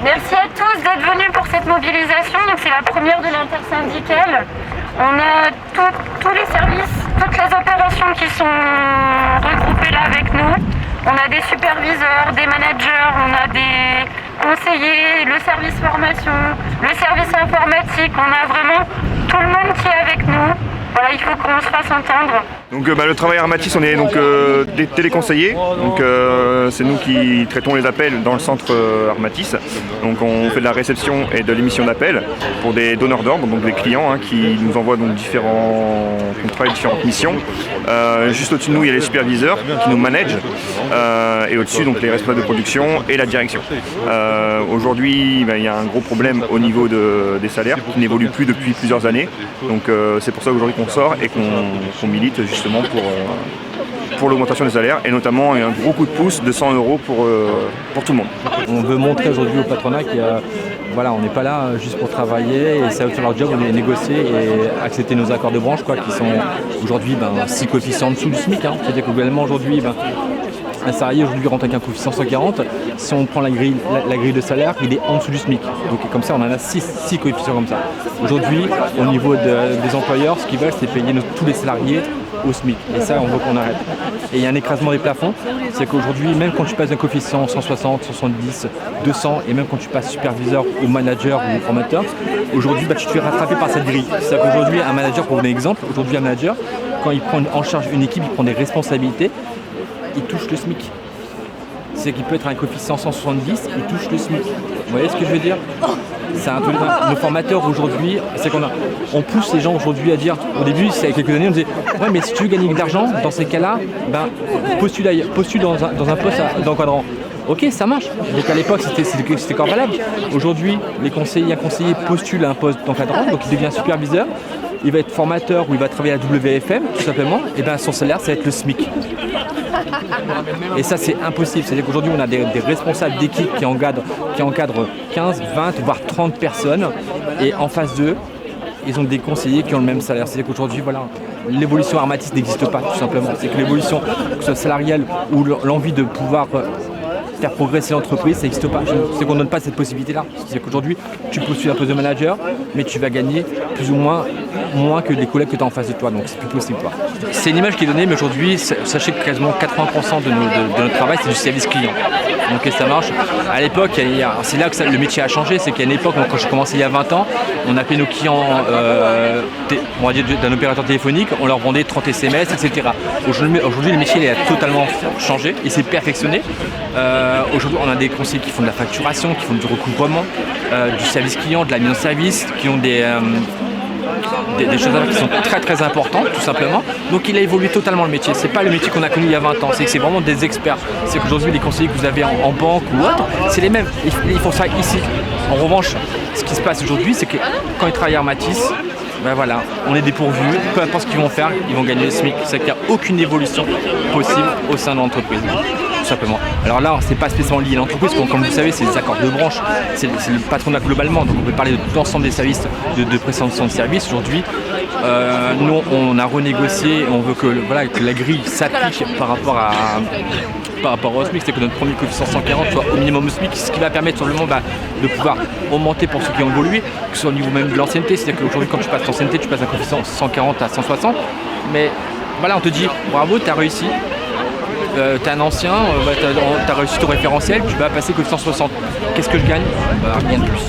Merci à tous d'être venus pour cette mobilisation. Donc c'est la première de l'intersyndicale. On a tous les services, toutes les opérations qui sont regroupées là avec nous. On a des superviseurs, des managers, on a des conseillers, le service formation, le service informatique. On a vraiment tout le monde qui est avec nous. Voilà, il faut qu'on se fasse entendre. Donc le travail Armatis, on est donc des téléconseillers. Donc c'est nous qui traitons les appels dans le centre Armatis. Donc on fait de la réception et de l'émission d'appels pour des donneurs d'ordre, donc des clients qui nous envoient donc différents contrats et différentes missions. Juste au-dessus de nous, il y a les superviseurs qui nous managent et au-dessus donc les responsables de production et la direction. Aujourd'hui, il y a un gros problème au niveau des salaires qui n'évoluent plus depuis plusieurs années. Donc c'est pour ça qu'aujourd'hui qu'on sort et qu'on milite justement pour l'augmentation des salaires et notamment un gros coup de pouce de 100 € pour tout le monde. On veut montrer aujourd'hui au patronat qu'on n'est pas là juste pour travailler et ça veut faire leur job, on est négocier et accepter nos accords de branche qui sont aujourd'hui 6 coefficients en dessous du SMIC. C'est-à-dire que globalement aujourd'hui, un salarié aujourd'hui rentre avec un coefficient 140. Si on prend la grille de salaire, il est en dessous du SMIC. Donc comme ça, on en a 6 coefficients comme ça. Aujourd'hui, au niveau des employeurs, ce qu'ils veulent, c'est payer tous les salariés au SMIC. Et ça, on veut qu'on arrête. Et il y a un écrasement des plafonds. C'est qu'aujourd'hui, même quand tu passes d'un coefficient 160, 170, 200, et même quand tu passes superviseur ou manager ou formateur, aujourd'hui, tu te fais rattraper par cette grille. C'est-à-dire qu'aujourd'hui, un manager, pour vous donner un exemple, aujourd'hui, un manager, quand il prend en charge une équipe, il prend des responsabilités, il touche le SMIC. C'est qu'il peut être un coefficient 170, il touche le SMIC. Vous voyez ce que je veux dire? C'est un truc. Nos formateurs aujourd'hui, c'est on pousse les gens aujourd'hui à dire, au début, il y a quelques années, on disait ouais, mais si tu veux gagner de l'argent, dans ces cas-là, postule dans un poste d'encadrant. Ok, ça marche. Donc à l'époque, c'était encore valable. Aujourd'hui, un conseiller postule à un poste d'encadrant, donc il devient superviseur. Il va être formateur ou il va travailler à WFM, tout simplement, et son salaire, ça va être le SMIC. Et ça, c'est impossible. C'est-à-dire qu'aujourd'hui, on a des responsables d'équipe qui encadrent 15, 20, voire 30 personnes. Et en face d'eux, ils ont des conseillers qui ont le même salaire. C'est-à-dire qu'aujourd'hui, l'évolution Armatis n'existe pas, tout simplement. C'est que l'évolution, que ce soit salariale ou l'envie de pouvoir faire progresser l'entreprise, ça n'existe pas. C'est qu'on ne donne pas cette possibilité-là. C'est-à-dire qu'aujourd'hui, tu postules un poste de manager, mais tu vas gagner plus ou moins que les collègues que tu as en face de toi. Donc c'est plus possible. C'est une image qui est donnée, mais aujourd'hui, sachez que quasiment 80% de notre travail, c'est du service client. Donc ça marche. À l'époque, c'est là que le métier a changé. C'est qu'à une époque, quand je commençais il y a 20 ans, on appelait nos clients on va dire d'un opérateur téléphonique, on leur vendait 30 SMS, etc. Aujourd'hui, le métier il a totalement changé, il s'est perfectionné. Aujourd'hui, on a des conseillers qui font de la facturation, qui font du recouvrement, du service client, de la mise en service, qui ont des choses qui sont très très importantes, tout simplement. Donc il a évolué totalement le métier. C'est pas le métier qu'on a connu il y a 20 ans, c'est que c'est vraiment des experts. C'est qu'aujourd'hui, les conseillers que vous avez en banque ou autre, c'est les mêmes. Ils font ça ici. En revanche, ce qui se passe aujourd'hui, c'est que quand ils travaillent à Armatis, on est dépourvus, peu importe ce qu'ils vont faire, ils vont gagner le SMIC. C'est qu'il n'y a aucune évolution possible au sein de l'entreprise. Tout simplement. Alors là, c'est pas spécialement lié à l'entreprise, comme vous savez, c'est des accords de branche, c'est le patronat globalement, donc on peut parler de l'ensemble des services de prestation de services. Aujourd'hui, nous, on a renégocié, on veut que la grille s'applique par rapport au SMIC, c'est que notre premier coefficient 140 soit au minimum au SMIC, ce qui va permettre simplement de pouvoir augmenter pour ceux qui ont évolué, que ce soit au niveau même de l'ancienneté, c'est-à-dire qu'aujourd'hui, quand tu passes l'ancienneté, tu passes d'un coefficient 140 à 160, mais on te dit bravo, tu as réussi. T'es un ancien, t'as réussi ton référentiel, tu vas passer coefficient 60. Qu'est-ce que je gagne? Rien de plus.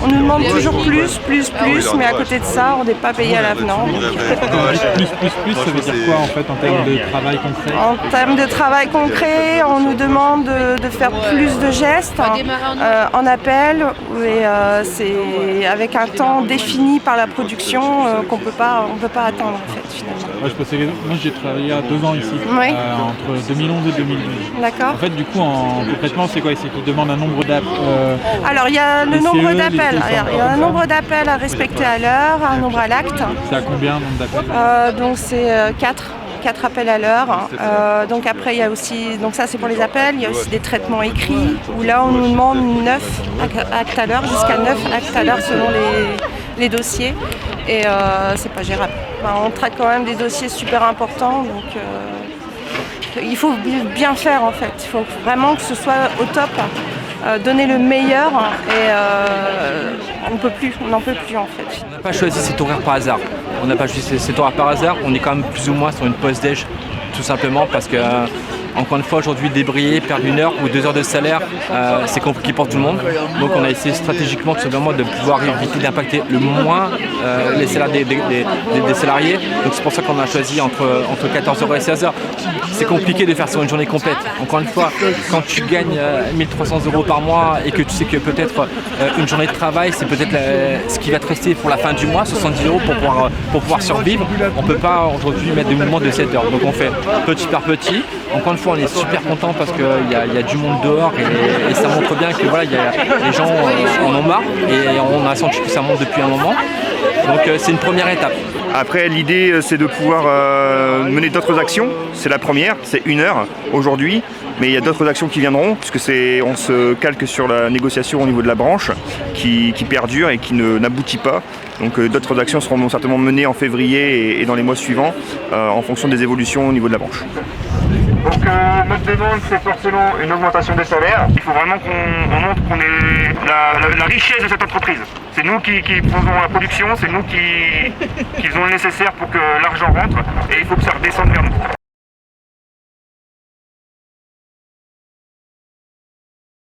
On nous demande toujours plus, mais à côté de ça, on n'est pas payé à l'avenant. Plus, ça veut dire quoi en fait en termes de travail concret? En termes de travail concret, on nous demande de faire plus de gestes en appel, et c'est avec un temps défini par la production qu'on peut pas attendre en fait finalement. Moi j'ai travaillé à 2 ans ici, entre 2011 et 2012. D'accord. En fait du coup concrètement c'est quoi? C'est qu'ils demandent un nombre d'appels. Alors il y a le nombre d'appels. Il y a un nombre d'appels à respecter à l'heure, un nombre à l'acte. C'est à combien le nombre d'appels? Donc c'est 4 appels à l'heure. Donc après il y a aussi, donc ça c'est pour les appels, il y a aussi des traitements écrits où là on nous demande 9 actes à l'heure, jusqu'à 9 actes à l'heure selon les dossiers, et c'est pas gérable. On traite quand même des dossiers super importants, donc il faut bien faire en fait, il faut vraiment que ce soit au top. donner le meilleur et on n'en peut plus en fait. On n'a pas choisi cet horaire par hasard. On n'a pas choisi cet horaire par hasard. On est quand même plus ou moins sur une pause déj, tout simplement parce que, encore une fois, aujourd'hui, débrayer, perdre 1 heure ou 2 heures de salaire, c'est compliqué pour tout le monde. Donc on a essayé stratégiquement tout simplement de pouvoir éviter d'impacter le moins les salaires des salariés. Donc c'est pour ça qu'on a choisi entre 14h et 16h. C'est compliqué de faire sur une journée complète. Encore une fois, quand tu gagnes 1 300 € par mois et que tu sais que peut-être une journée de travail, c'est peut-être ce qui va te rester pour la fin du mois, 70 € pour pouvoir survivre. On ne peut pas aujourd'hui mettre des mouvements de 7 heures. Donc on fait petit par petit. Encore une fois, on est super content parce qu'il y a du monde dehors et ça montre bien que voilà, les gens en ont marre et on a senti que ça monte depuis un moment. Donc c'est une première étape. Après, l'idée, c'est de pouvoir mener d'autres actions. C'est la première, c'est 1 heure aujourd'hui. Mais il y a d'autres actions qui viendront, puisque on se calque sur la négociation au niveau de la branche qui perdure et qui n'aboutit pas. Donc d'autres actions seront certainement menées en février et dans les mois suivants en fonction des évolutions au niveau de la branche. Donc notre demande, c'est forcément une augmentation des salaires. Il faut vraiment qu'on montre qu'on est la richesse de cette entreprise. C'est nous qui faisons la production, c'est nous qui faisons le nécessaire pour que l'argent rentre et il faut que ça redescende vers nous.